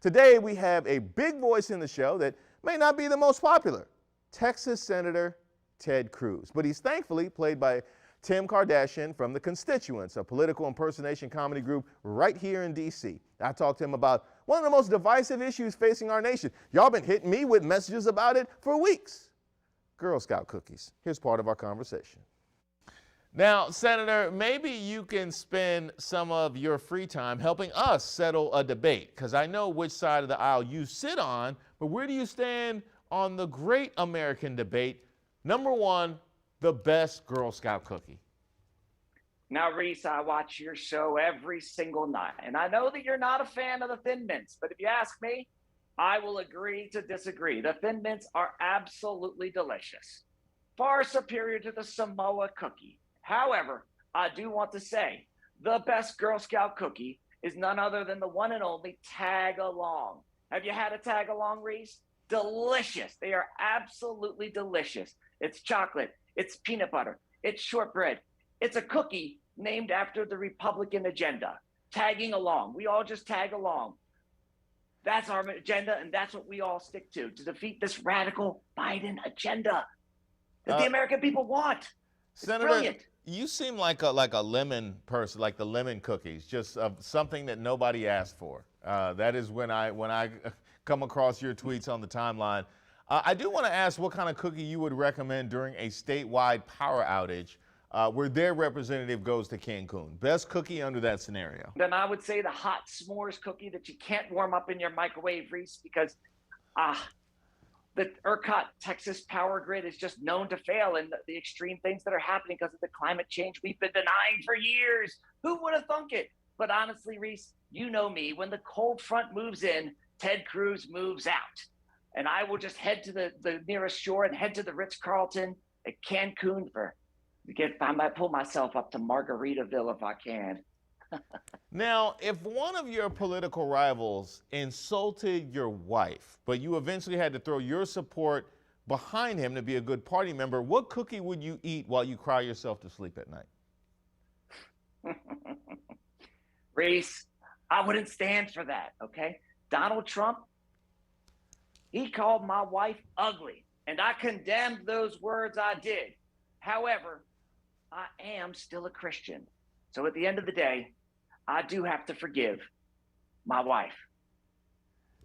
Today we have a big voice in the show that may not be the most popular, Texas Senator Ted Cruz, but he's thankfully played by Tim Kardashian from the Constituents, a political impersonation comedy group right here in D.C. I talked to him about one of the most divisive issues facing our nation. Y'all been hitting me with messages about it for weeks. Girl Scout cookies. Here's part of our conversation. Now, Senator, maybe you can spend some of your free time helping us settle a debate, because I know which side of the aisle you sit on, but where do you stand on the great American debate? Number one, the best Girl Scout cookie. Now, Reese, I watch your show every single night, and I know that you're not a fan of the Thin Mints, but if you ask me, I will agree to disagree. The Thin Mints are absolutely delicious, far superior to the Samoa cookie. However, I do want to say the best Girl Scout cookie is none other than the one and only Tag Along. Have you had a Tag Along, Reese? Delicious. They are absolutely delicious. It's chocolate, it's peanut butter, it's shortbread. It's a cookie named after the Republican agenda, tagging along. We all just tag along. That's our agenda, and that's what we all stick to defeat this radical Biden agenda that the American people want. It's Senator, brilliant. You seem like a lemon person, like the lemon cookies, just something that nobody asked for. That is when I come across your tweets on the timeline. I do want to ask what kind of cookie you would recommend during a statewide power outage where their representative goes to Cancun. Best cookie under that scenario. Then I would say the hot s'mores cookie that you can't warm up in your microwave, Reese, because the ERCOT Texas power grid is just known to fail, and the extreme things that are happening because of the climate change we've been denying for years. Who would have thunk it? But honestly, Reese, you know me. When the cold front moves in, Ted Cruz moves out. And I will just head to the nearest shore and head to the Ritz-Carlton at Cancun I might pull myself up to Margaritaville if I can. Now, if one of your political rivals insulted your wife, but you eventually had to throw your support behind him to be a good party member, what cookie would you eat while you cry yourself to sleep at night? Reese, I wouldn't stand for that, okay? Donald Trump, he called my wife ugly, and I condemned those words. I did. However, I am still a Christian. So at the end of the day, I do have to forgive my wife.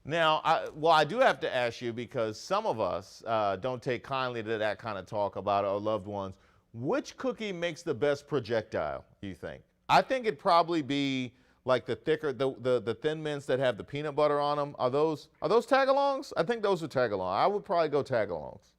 Now, I do have to ask you, because some of us don't take kindly to that kind of talk about our loved ones. Which cookie makes the best projectile, do you think? I think it'd probably be like the thicker, the Thin Mints that have the peanut butter on them. Are those tag-alongs? I think those are tag-along. I would probably go tag-alongs.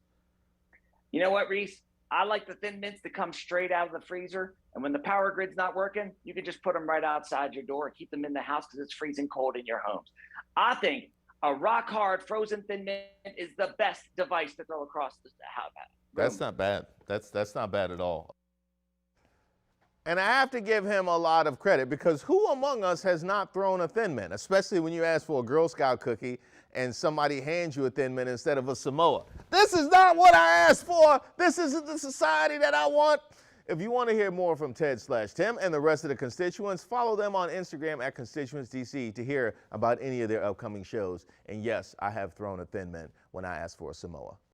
You know what, Reese? I like the Thin Mints that come straight out of the freezer. And when the power grid's not working, you can just put them right outside your door and keep them in the house because it's freezing cold in your homes. I think a rock-hard frozen Thin Mint is the best device to throw across the house. That's not bad. That's not bad at all. And I have to give him a lot of credit, because who among us has not thrown a Thin Mint, especially when you ask for a Girl Scout cookie and somebody hands you a Thin Mint instead of a Samoa. This is not what I asked for. This isn't the society that I want. If you want to hear more from Ted/Tim and the rest of the Constituents, follow them on Instagram at ConstituentsDC to hear about any of their upcoming shows. And yes, I have thrown a Thin Mint when I asked for a Samoa.